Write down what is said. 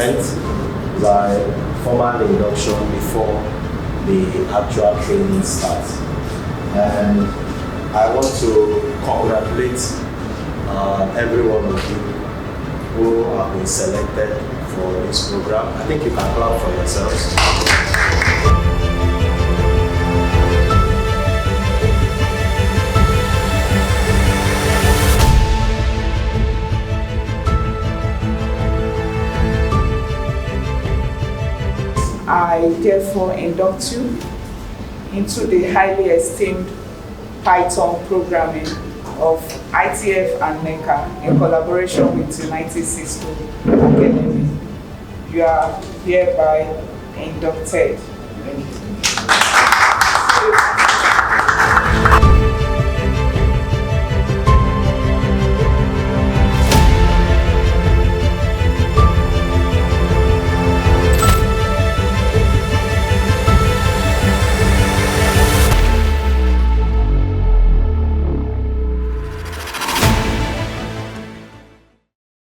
present by formal induction before the actual training starts. And I want to congratulate every one of you who have been selected for this program. I think you can clap for yourselves. I therefore induct you into the highly esteemed Python programming of ITF and Neca in collaboration with United Cisco Academy. You are hereby inducted. Thank you.